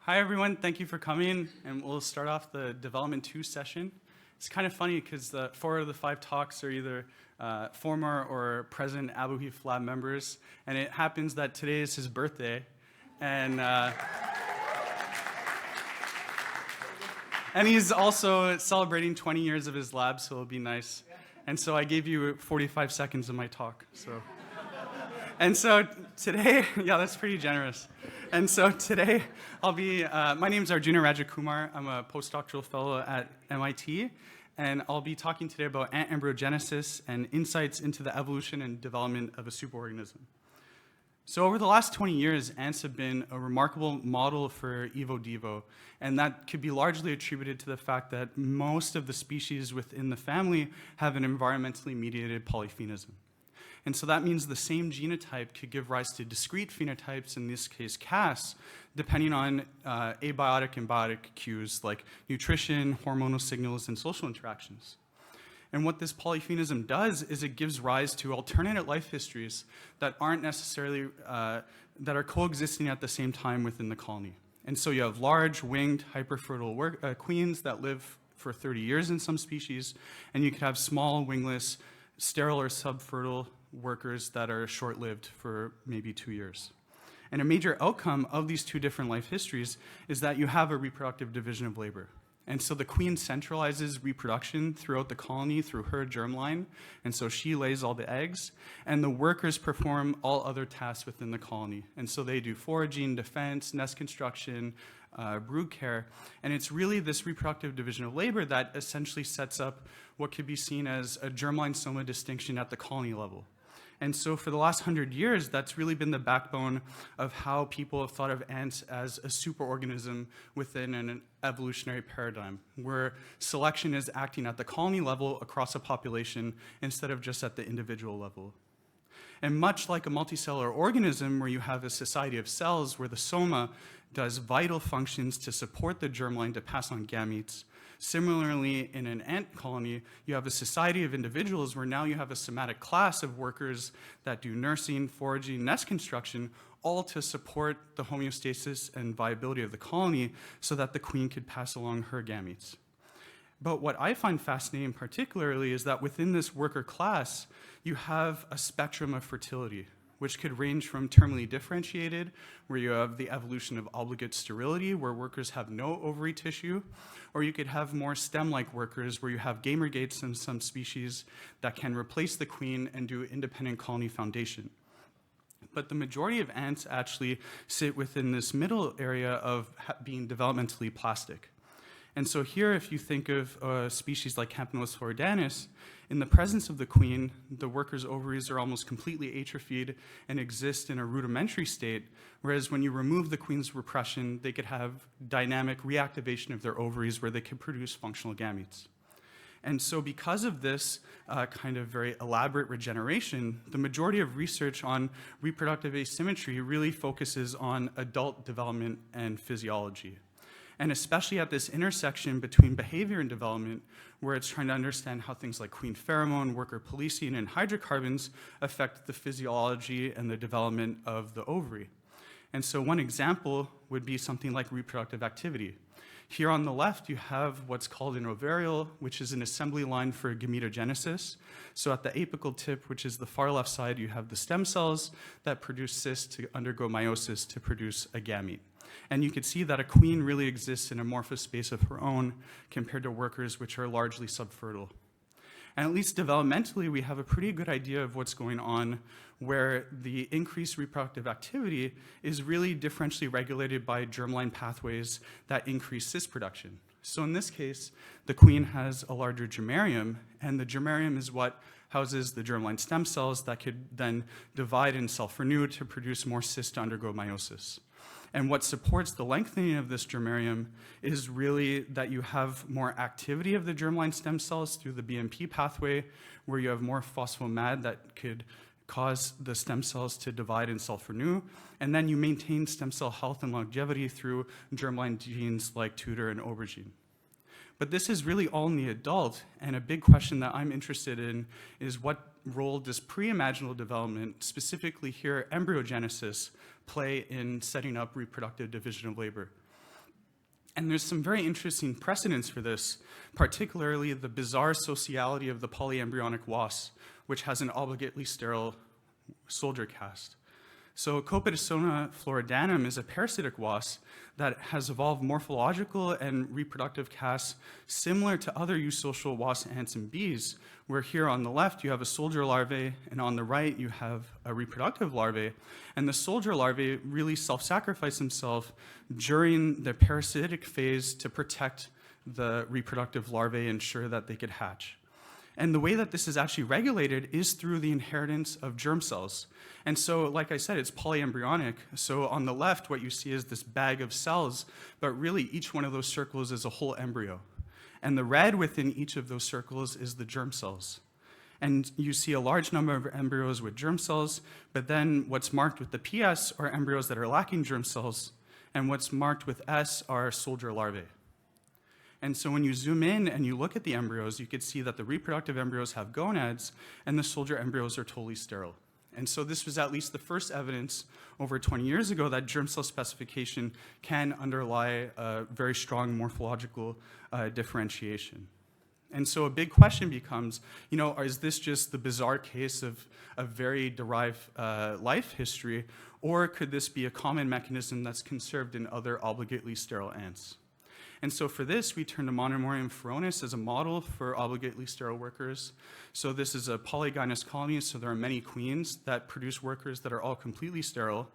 Hi everyone, thank you for coming, and we'll start off the Development 2 session. It's kind of funny because 4 of the 5 talks are either former or present Abu Hif Lab members, and it happens that today is his birthday, and he's also celebrating 20 years of his lab, so it'll be nice. And so I gave you 45 seconds of my talk. And so today, yeah, that's pretty generous. And so today, my name is Arjuna Rajakumar. I'm a postdoctoral fellow at MIT, and I'll be talking today about ant embryogenesis and insights into the evolution and development of a superorganism. So over the last 20 years, ants have been a remarkable model for evo-devo, and that could be largely attributed to the fact that most of the species within the family have an environmentally mediated polyphenism. And so that means the same genotype could give rise to discrete phenotypes, in this case Cas, depending on abiotic and biotic cues like nutrition, hormonal signals, and social interactions. And what this polyphenism does is it gives rise to alternate life histories that aren't necessarily, that are coexisting at the same time within the colony. And so you have large, winged, hyperfertile queens that live for 30 years in some species, and you could have small, wingless, sterile or subfertile workers that are short-lived for maybe 2 years. And a major outcome of these 2 different life histories is that you have a reproductive division of labor. And so the queen centralizes reproduction throughout the colony through her germline, and so she lays all the eggs, and the workers perform all other tasks within the colony. And so they do foraging, defense, nest construction, brood care, and it's really this reproductive division of labor that essentially sets up what could be seen as a germline-soma distinction at the colony level. And so for the last 100 years, that's really been the backbone of how people have thought of ants as a superorganism within an evolutionary paradigm, where selection is acting at the colony level across a population instead of just at the individual level. And much like a multicellular organism where you have a society of cells where the soma does vital functions to support the germline to pass on gametes, similarly, in an ant colony, you have a society of individuals where now you have a somatic class of workers that do nursing, foraging, nest construction, all to support the homeostasis and viability of the colony so that the queen could pass along her gametes. But what I find fascinating particularly is that within this worker class, you have a spectrum of fertility, which could range from terminally differentiated, where you have the evolution of obligate sterility, where workers have no ovary tissue, or you could have more stem-like workers, where you have gamergates in some species that can replace the queen and do independent colony foundation. But the majority of ants actually sit within this middle area of being developmentally plastic. And so here, if you think of a species like Campanulus floridanus, in the presence of the queen, the worker's ovaries are almost completely atrophied and exist in a rudimentary state, whereas when you remove the queen's repression, they could have dynamic reactivation of their ovaries where they could produce functional gametes. And so because of this kind of very elaborate regeneration, the majority of research on reproductive asymmetry really focuses on adult development and physiology. And especially at this intersection between behavior and development, where it's trying to understand how things like queen pheromone, worker policing, and hydrocarbons affect the physiology and the development of the ovary. And so one example would be something like reproductive activity. Here on the left, you have what's called an ovariole, which is an assembly line for gametogenesis. So at the apical tip, which is the far left side, you have the stem cells that produce cysts to undergo meiosis to produce a gamete. And you could see that a queen really exists in a amorphous space of her own compared to workers which are largely subfertile. And at least developmentally, we have a pretty good idea of what's going on, where the increased reproductive activity is really differentially regulated by germline pathways that increase cyst production. So in this case, the queen has a larger germarium, and the germarium is what houses the germline stem cells that could then divide and self-renew to produce more cysts to undergo meiosis. And what supports the lengthening of this germarium is really that you have more activity of the germline stem cells through the BMP pathway, where you have more phospho-Mad that could cause the stem cells to divide and self-renew. And then you maintain stem cell health and longevity through germline genes like tutor and aubergine. But this is really all in the adult, and a big question that I'm interested in is what role does pre-imaginal development, specifically here embryogenesis, play in setting up reproductive division of labor? And there's some very interesting precedents for this, particularly the bizarre sociality of the polyembryonic wasp, which has an obligately sterile soldier caste. So Copidosona floridanum is a parasitic wasp that has evolved morphological and reproductive castes similar to other eusocial wasps, ants, and bees, where here on the left you have a soldier larvae, and on the right you have a reproductive larvae. And the soldier larvae really self-sacrifice themselves during the parasitic phase to protect the reproductive larvae, ensure that they could hatch. And the way that this is actually regulated is through the inheritance of germ cells. And so, like I said, it's polyembryonic. So on the left, what you see is this bag of cells, but really each one of those circles is a whole embryo. And the red within each of those circles is the germ cells. And you see a large number of embryos with germ cells, but then what's marked with the PS are embryos that are lacking germ cells, and what's marked with S are soldier larvae. And so when you zoom in and you look at the embryos, you could see that the reproductive embryos have gonads and the soldier embryos are totally sterile. And so this was at least the first evidence over 20 years ago that germ cell specification can underlie a very strong morphological differentiation. And so a big question becomes, is this just the bizarre case of a very derived life history, or could this be a common mechanism that's conserved in other obligately sterile ants? And so for this, we turn to Monomorium feronis as a model for obligately sterile workers. So this is a polygynous colony, so there are many queens that produce workers that are all completely sterile.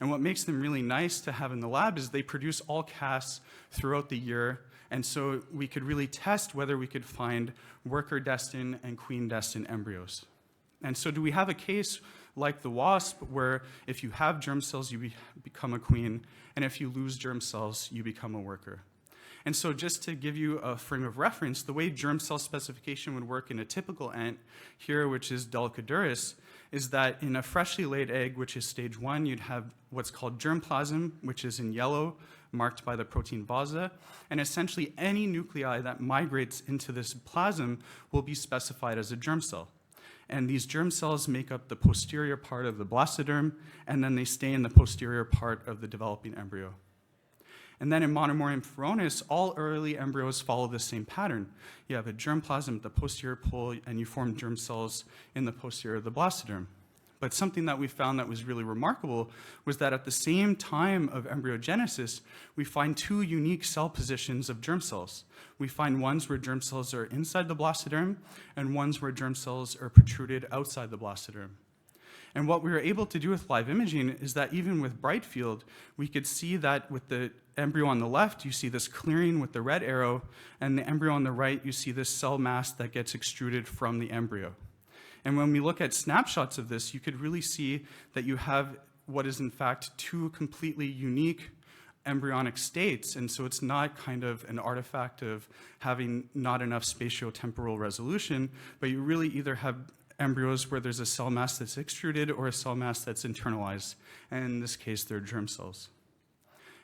And what makes them really nice to have in the lab is they produce all castes throughout the year, and so we could really test whether we could find worker-destined and queen-destined embryos. And so do we have a case like the wasp, where if you have germ cells, you become a queen, and if you lose germ cells, you become a worker? And so just to give you a frame of reference, the way germ cell specification would work in a typical ant here, which is Dolichoduris, is that in a freshly laid egg, which is stage 1, you'd have what's called germplasm, which is in yellow, marked by the protein VASA, and essentially any nuclei that migrates into this plasm will be specified as a germ cell. And these germ cells make up the posterior part of the blastoderm, and then they stay in the posterior part of the developing embryo. And then in Monomorium feronis, all early embryos follow the same pattern. You have a germplasm at the posterior pole, and you form germ cells in the posterior of the blastoderm. But something that we found that was really remarkable was that at the same time of embryogenesis, we find two unique cell positions of germ cells. We find ones where germ cells are inside the blastoderm, and ones where germ cells are protruded outside the blastoderm. And what we were able to do with live imaging is that even with bright field, we could see that with the embryo on the left, you see this clearing with the red arrow, and the embryo on the right, you see this cell mass that gets extruded from the embryo. And when we look at snapshots of this, you could really see that you have what is in fact two completely unique embryonic states, and so it's not kind of an artifact of having not enough spatiotemporal resolution, but you really either have embryos where there's a cell mass that's extruded or a cell mass that's internalized, and in this case, they're germ cells.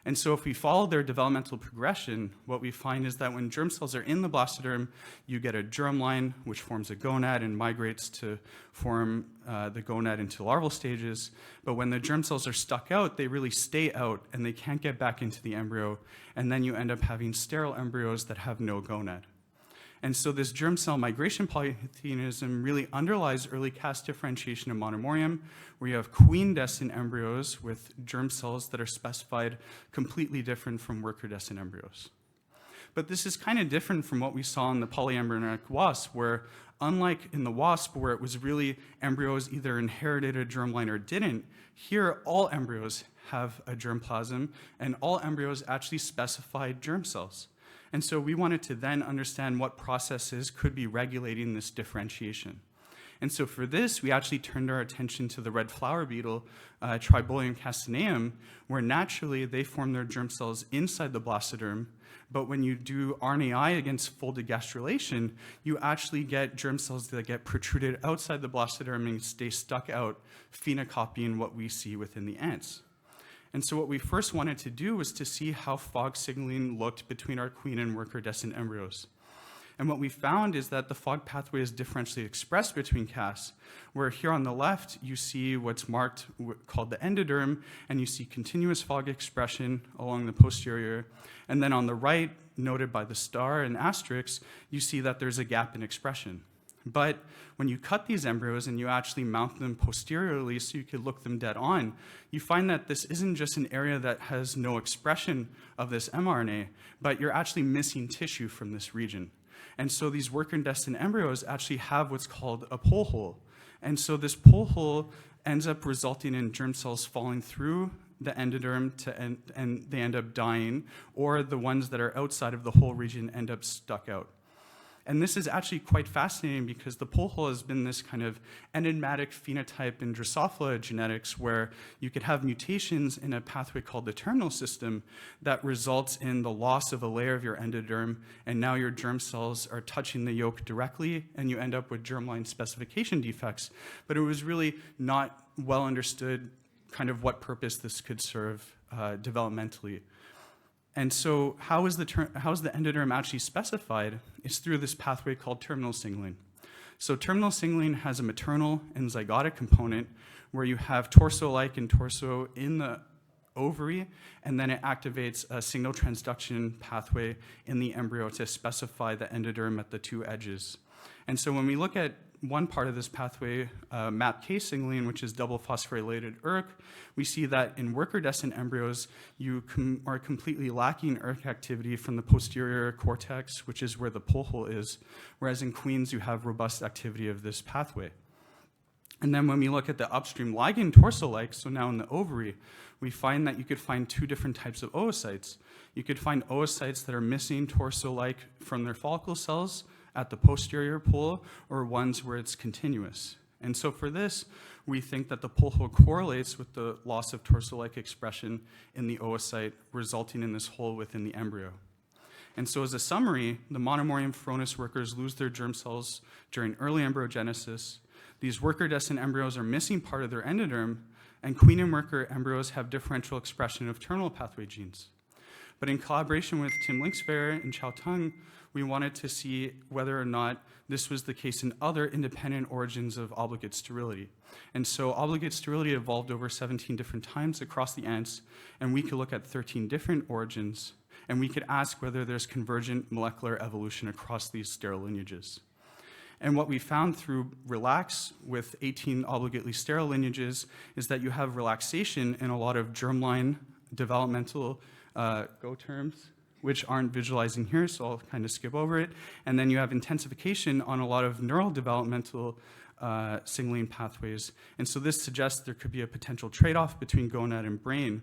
And so if we follow their developmental progression, what we find is that when germ cells are in the blastoderm, you get a germline, which forms a gonad and migrates to form the gonad into larval stages. But when the germ cells are stuck out, they really stay out, and they can't get back into the embryo, and then you end up having sterile embryos that have no gonad. And so this germ cell migration polytheism really underlies early caste differentiation in Monomorium, where you have queen-destined embryos with germ cells that are specified completely different from worker-destined embryos. But this is kind of different from what we saw in the polyembryonic wasp, where unlike in the wasp, where it was really embryos either inherited a germline or didn't, here all embryos have a germplasm, and all embryos actually specified germ cells. And so we wanted to then understand what processes could be regulating this differentiation. And so for this, we actually turned our attention to the red flower beetle, Tribolium castaneum, where naturally they form their germ cells inside the blastoderm, but when you do RNAi against folded gastrulation, you actually get germ cells that get protruded outside the blastoderm and stay stuck out, phenocopying what we see within the ants. And so what we first wanted to do was to see how fog signaling looked between our queen and worker-destined embryos. And what we found is that the FOG pathway is differentially expressed between castes, where here on the left, you see what's marked called the endoderm, and you see continuous FOG expression along the posterior. And then on the right, noted by the star and asterisk, you see that there's a gap in expression. But when you cut these embryos and you actually mount them posteriorly so you could look them dead on, you find that this isn't just an area that has no expression of this mRNA, but you're actually missing tissue from this region. And so these worker intestine embryos actually have what's called a pole hole. And so this pole hole ends up resulting in germ cells falling through the endoderm and they end up dying, or the ones that are outside of the hole region end up stuck out. And this is actually quite fascinating because the pole hole has been this kind of enigmatic phenotype in Drosophila genetics where you could have mutations in a pathway called the terminal system that results in the loss of a layer of your endoderm, and now your germ cells are touching the yolk directly, and you end up with germline specification defects. But it was really not well understood kind of what purpose this could serve developmentally. And so how is the endoderm actually specified? It's through this pathway called terminal signaling. So terminal signaling has a maternal and zygotic component where you have torso-like and torso in the ovary, and then it activates a signal transduction pathway in the embryo to specify the endoderm at the two edges. And so when we look at one part of this pathway, MAPK signaling, which is double phosphorylated ERK, we see that in worker descent embryos, you are completely lacking ERK activity from the posterior cortex, which is where the pole hole is, whereas in queens, you have robust activity of this pathway. And then when we look at the upstream ligand torso-like, so now in the ovary, we find that you could find two different types of oocytes. You could find oocytes that are missing torso-like from their follicle cells at the posterior pole, or ones where it's continuous. And so for this, we think that the pole hole correlates with the loss of torso-like expression in the oocyte, resulting in this hole within the embryo. And so as a summary, the monomorium Phronis workers lose their germ cells during early embryogenesis. These worker descent embryos are missing part of their endoderm, and queen and worker embryos have differential expression of terminal pathway genes. But in collaboration with Tim Linksvaer and Chao Tung, we wanted to see whether or not this was the case in other independent origins of obligate sterility. And so obligate sterility evolved over 17 different times across the ants, and we could look at 13 different origins, and we could ask whether there's convergent molecular evolution across these sterile lineages. And what we found through RELAX with 18 obligately sterile lineages is that you have relaxation in a lot of germline developmental Go terms, which aren't visualizing here, so I'll kind of skip over it. And then you have intensification on a lot of neural developmental signaling pathways. And so this suggests there could be a potential trade-off between gonad and brain.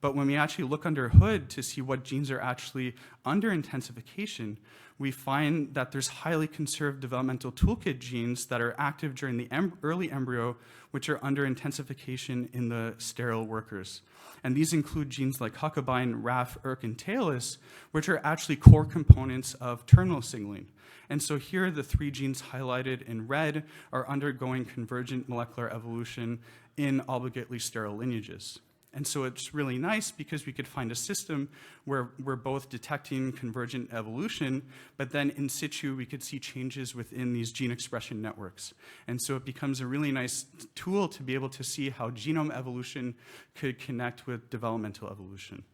But when we actually look under hood to see what genes are actually under intensification, we find that there's highly conserved developmental toolkit genes that are active during the early embryo, which are under intensification in the sterile workers. And these include genes like huckabine, RAF, ERK, and TALIS, which are actually core components of terminal signaling. And so here, the three genes highlighted in red are undergoing convergent molecular evolution in obligately sterile lineages. And so it's really nice because we could find a system where we're both detecting convergent evolution, but then in situ we could see changes within these gene expression networks. And so it becomes a really nice tool to be able to see how genome evolution could connect with developmental evolution.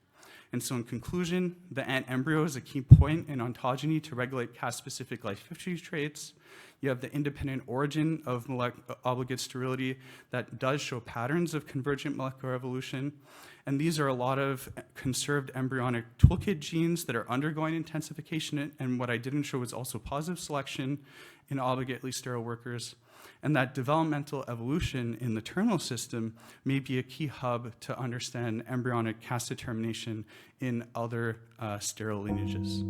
And so in conclusion, the ant embryo is a key point in ontogeny to regulate caste-specific life history traits. You have the independent origin of obligate sterility that does show patterns of convergent molecular evolution. And these are a lot of conserved embryonic toolkit genes that are undergoing intensification. And what I didn't show was also positive selection in obligately sterile workers. And that developmental evolution in the terminal system may be a key hub to understand embryonic caste determination in other sterile lineages.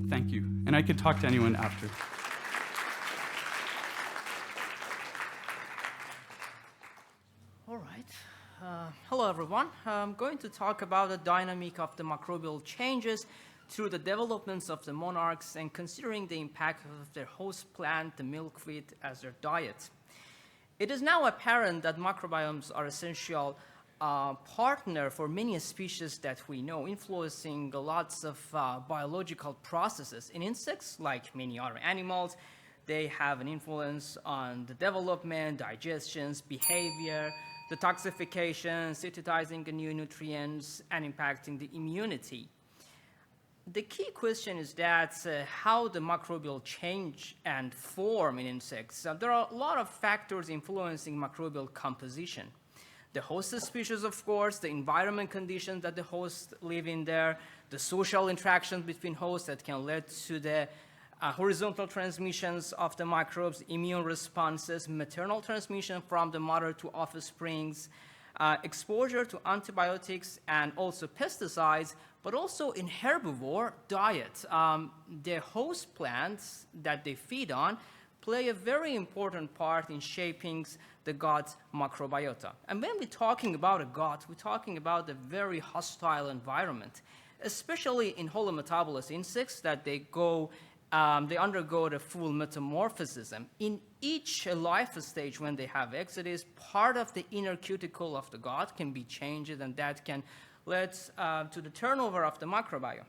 Thank you. And I could talk to anyone after. All right. Hello, everyone. I'm going to talk about the dynamic of the microbial changes through the developments of the monarchs and considering the impact of their host plant, the milkweed, as their diet. It is now apparent that microbiomes are essential partner for many species that we know, influencing lots of biological processes. In insects, like many other animals, they have an influence on the development, digestions, behavior, detoxification, synthesizing new nutrients, and impacting the immunity. The key question is that how the microbial change and form in insects. There are a lot of factors influencing microbial composition. The host species, of course, the environment conditions that the hosts live in there, the social interactions between hosts that can lead to the horizontal transmissions of the microbes, immune responses, maternal transmission from the mother to offsprings, exposure to antibiotics and also pesticides, but also in herbivore diet. The host plants that they feed on play a very important part in shaping the gut microbiota. And when we're talking about a gut, we're talking about a very hostile environment, especially in holometabolous insects that they undergo the full metamorphosis. In each life stage when they have exodus, part of the inner cuticle of the gut can be changed, and that can lead to the turnover of the microbiome.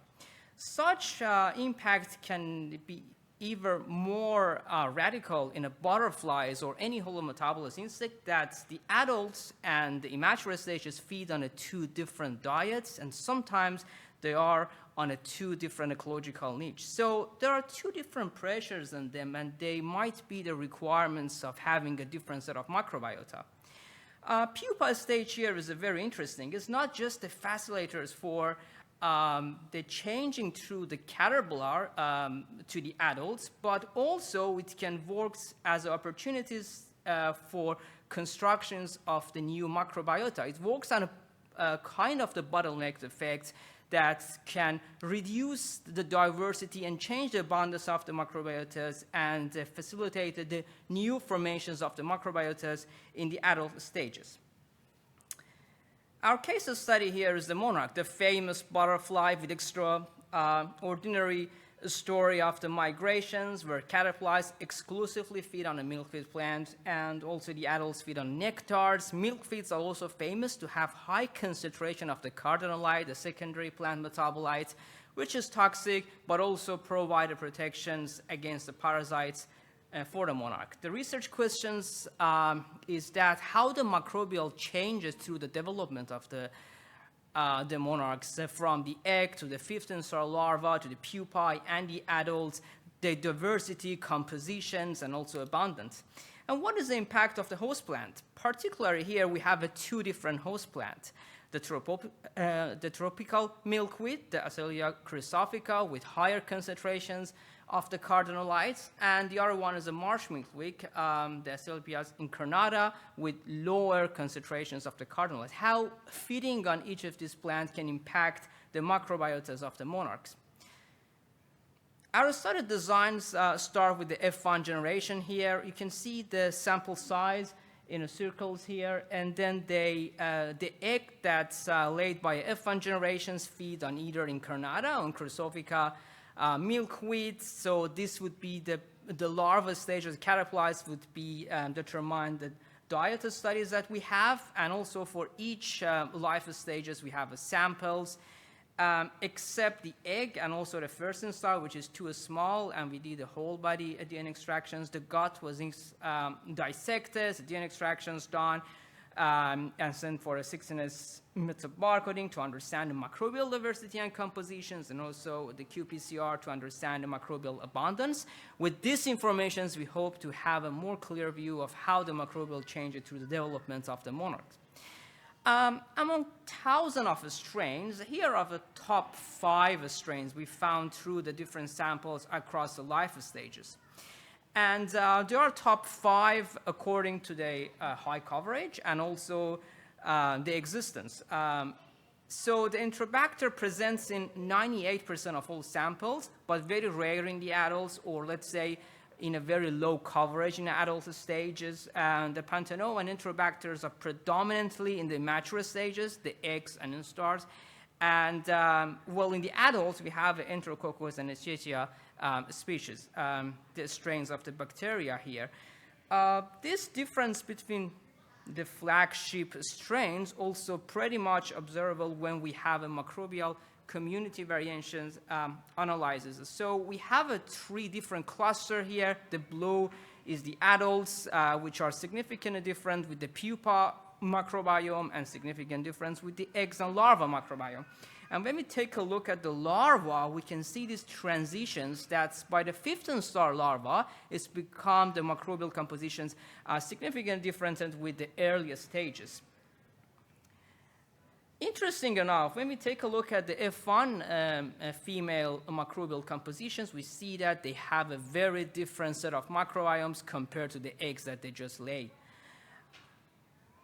Such impact can be even more radical in a butterflies or any holometabolous insect, that the adults and the immature stages feed on two different diets, and sometimes they are on two different ecological niches. So there are two different pressures on them, and they might be the requirements of having a different set of microbiota. Pupa stage here is very interesting. It's not just the facilitators for the changing through the caterpillar to the adults, but also it can work as opportunities for constructions of the new microbiota. It works on a kind of the bottleneck effect that can reduce the diversity and change the abundance of the microbiotas and facilitate the new formations of the microbiotas in the adult stages. Our case study here is the monarch, the famous butterfly with extraordinary story of the migrations, where caterpillars exclusively feed on a milkweed plant, and also the adults feed on nectars. Milkweeds are also famous to have high concentration of the cardinalite, the secondary plant metabolite, which is toxic, but also provide protections against the parasites for the monarch. The research questions is that how the microbial changes through the development of the monarchs, from the egg to the 15-star larva to the pupae and the adults, the diversity, compositions, and also abundance. And what is the impact of the host plant? Particularly here, we have two different host plants. The tropical milkweed, the Azalia chrysophica, with higher concentrations of the cardinalites, and the other one is a marsh milkweed, the Azalia incarnata, with lower concentrations of the cardinalites. How feeding on each of these plants can impact the microbiotas of the monarchs. Our study designs start with the F1 generation here. You can see the sample size in the circles here, and then the egg that's laid by F1 generations feed on either incarnata or chrysophica milkweed. So this would be the larva stage of the caterpillars would be determine the diet studies that we have, and also for each life stages we have samples, except the egg and also the first instar, which is too small, and we did the whole body DNA extractions. The gut was dissected, DNA extractions done, and sent for a 16S metabarcoding to understand the microbial diversity and compositions, and also the qPCR to understand the microbial abundance. With these informations, we hope to have a more clear view of how the microbial changes through the development of the monarchs. Among thousands of strains, here are the top 5 strains we found through the different samples across the life stages. And there are top 5 according to the high coverage and also the existence. So the Enterobacter presents in 98% of all samples, but very rare in the adults, or let's say in a very low coverage in the adult stages. And the Pantanoa and Enterobacters are predominantly in the mature stages, the eggs and instars. And well, in the adults, we have Enterococcus and Escherichia species, the strains of the bacteria here. This difference between the flagship strains also pretty much observable when we have a microbial community variations analysis. So we have a 3 different cluster here. The blue is the adults, which are significantly different with the pupa microbiome and significant difference with the eggs and larva microbiome. And when we take a look at the larva, we can see these transitions that by the 15 star larva, it's become the microbial compositions are significantly different with the earliest stages. Interesting enough, when we take a look at the F1 female microbial compositions, we see that they have a very different set of microbiomes compared to the eggs that they just lay.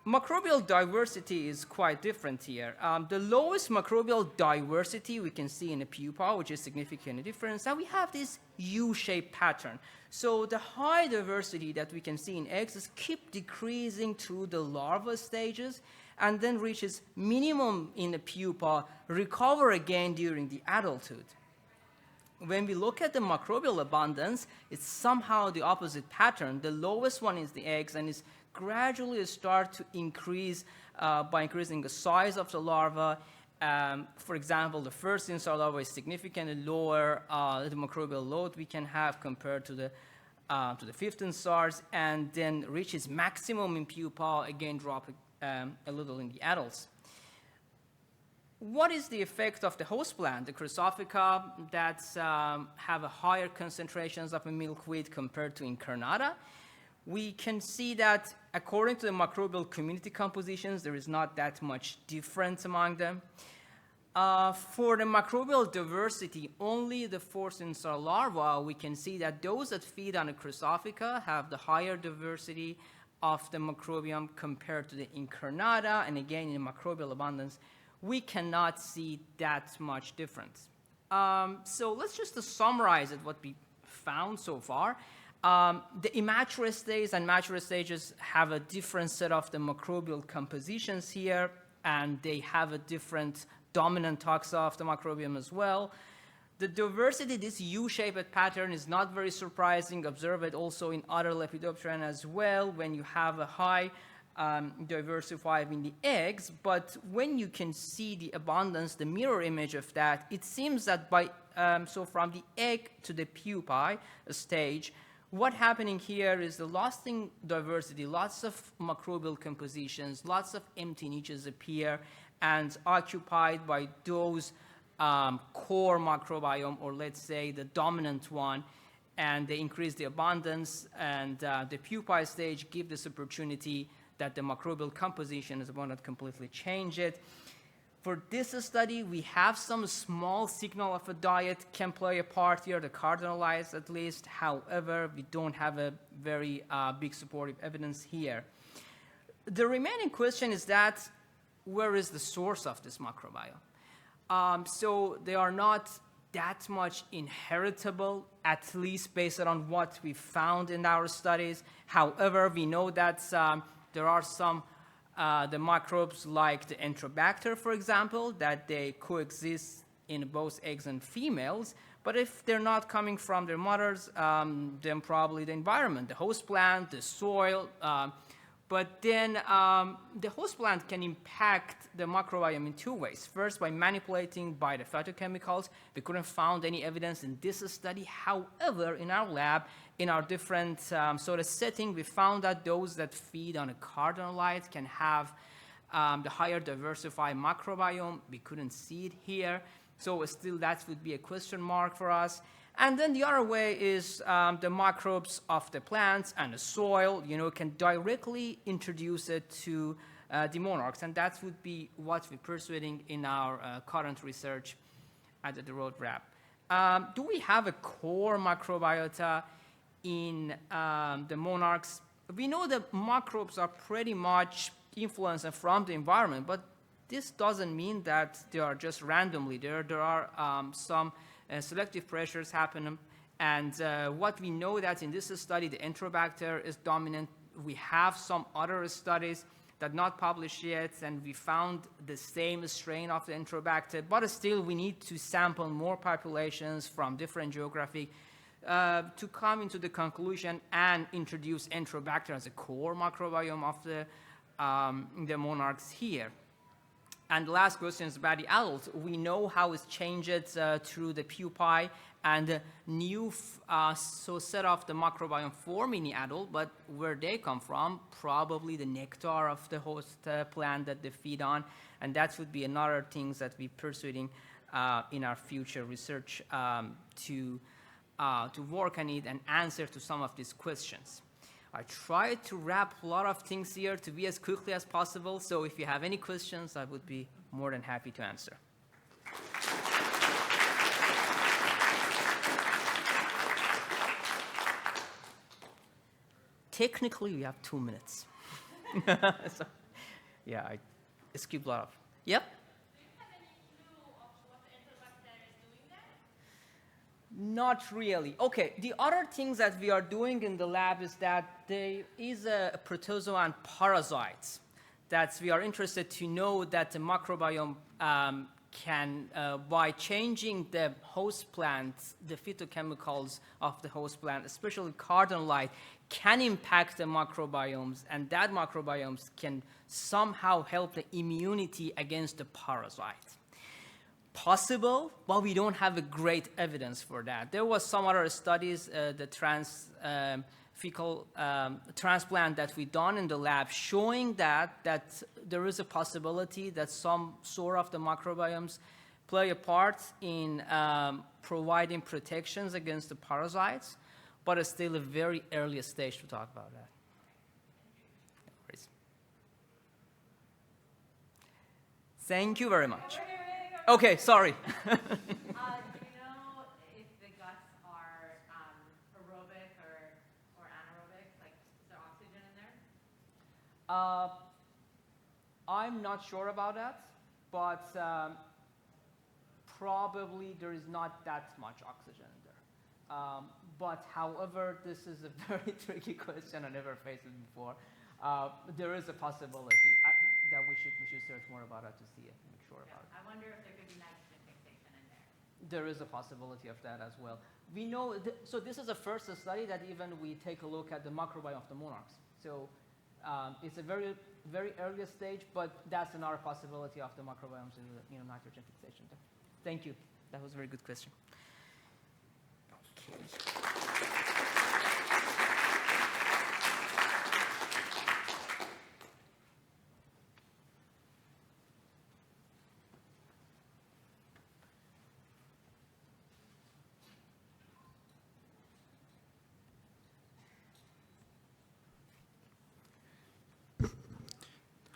Microbial diversity is quite different here. The lowest microbial diversity we can see in a pupa, which is significantly different, and we have this U-shaped pattern. So the high diversity that we can see in eggs keep decreasing through the larva stages and then reaches minimum in the pupa, recover again during the adulthood. When we look at the microbial abundance, it's somehow the opposite pattern. The lowest one is the eggs, and it's gradually start to increase by increasing the size of the larva. For example, the first instar larva is significantly lower the microbial load we can have compared to the 15 stars, and then reaches maximum in pupa, again drop a little in the adults. What is the effect of the host plant, the Chrysophica, that have a higher concentrations of a milkweed compared to Incarnata? We can see that according to the microbial community compositions, there is not that much difference among them. For the microbial diversity, only the 4th instar larva, we can see that those that feed on the Chrysophica have the higher diversity of the microbiome compared to the Incarnata, and again, in microbial abundance, we cannot see that much difference. So let's just summarize it, what we found so far. The immature stage and mature stages have a different set of the microbial compositions here, and they have a different dominant taxa of the microbiome as well. The diversity, this U-shaped pattern, is not very surprising. Observe it also in other Lepidopteran as well when you have a high diversified in the eggs, but when you can see the abundance, the mirror image of that, it seems that by, so from the egg to the pupae stage, what happening here is the lasting diversity, lots of microbial compositions, lots of empty niches appear and occupied by those core microbiome, or let's say the dominant one, and they increase the abundance, and the pupae stage give this opportunity that the microbial composition is going to completely change it. For this study, we have some small signal of a diet can play a part here, the cardinalized at least. However, we don't have a very big supportive evidence here. The remaining question is that, where is the source of this microbiome? So they are not that much inheritable, at least based on what we found in our studies. However, we know that there are some the microbes like the Enterobacter, for example, that they coexist in both eggs and females. But if they're not coming from their mothers, then probably the environment, the host plant, the soil. But then the host plant can impact the microbiome in 2 ways. First, by manipulating by the phytochemicals. We couldn't find any evidence in this study. However, in our lab, in our different sort of setting, we found that those that feed on a cardinalite can have the higher diversified microbiome. We couldn't see it here. So still that would be a question mark for us. And then the other way is the microbes of the plants and the soil, can directly introduce it to the monarchs. And that would be what we're pursuing in our current research at the Road Lab. Do we have a core microbiota in the monarchs? We know that microbes are pretty much influenced from the environment, but this doesn't mean that they are just randomly there. There are some selective pressures happen, and what we know that in this study, the Enterobacter is dominant. We have some other studies that not published yet, and we found the same strain of the Enterobacter, but still we need to sample more populations from different geographic to come into the conclusion and introduce Enterobacter as a core microbiome of the the monarchs here. And the last question is about the adults. We know how it's changed through the pupae and the new set of the microbiome form in the adult, but where they come from, probably the nectar of the host plant that they feed on, and that would be another things that we're pursuing in our future research to work on it and answer to some of these questions. I tried to wrap a lot of things here to be as quickly as possible, so if you have any questions, I would be more than happy to answer. Technically, we have 2 minutes. So, yeah, I skipped a lot of. Yep? Not really. Okay, the other things that we are doing in the lab is that there is a protozoan parasites that we are interested to know that the microbiome can, by changing the host plants, the phytochemicals of the host plant, especially cardinal light, can impact the microbiomes, and that microbiomes can somehow help the immunity against the parasite. Possible, but we don't have a great evidence for that. There was some other studies, the fecal transplant that we done in the lab, showing that there is a possibility that some sort of the microbiomes play a part in providing protections against the parasites, but it's still a very early stage to talk about that. Thank you very much. Okay, sorry. Do you know if the guts are aerobic or anaerobic? Like, is there oxygen in there? I'm not sure about that, but probably there is not that much oxygen in there. But however, this is a very tricky question. I never faced it before. There is a possibility that we should search more about it to see it, make sure about it. I wonder if there could be nitrogen fixation in there. There is a possibility of that as well. We know, so this is the first study that even we take a look at the microbiome of the monarchs. So it's a very, very early stage, but that's another possibility of the microbiomes in the nitrogen fixation. Thank you. That was a very good question. Okay.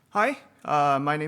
Hi, my name is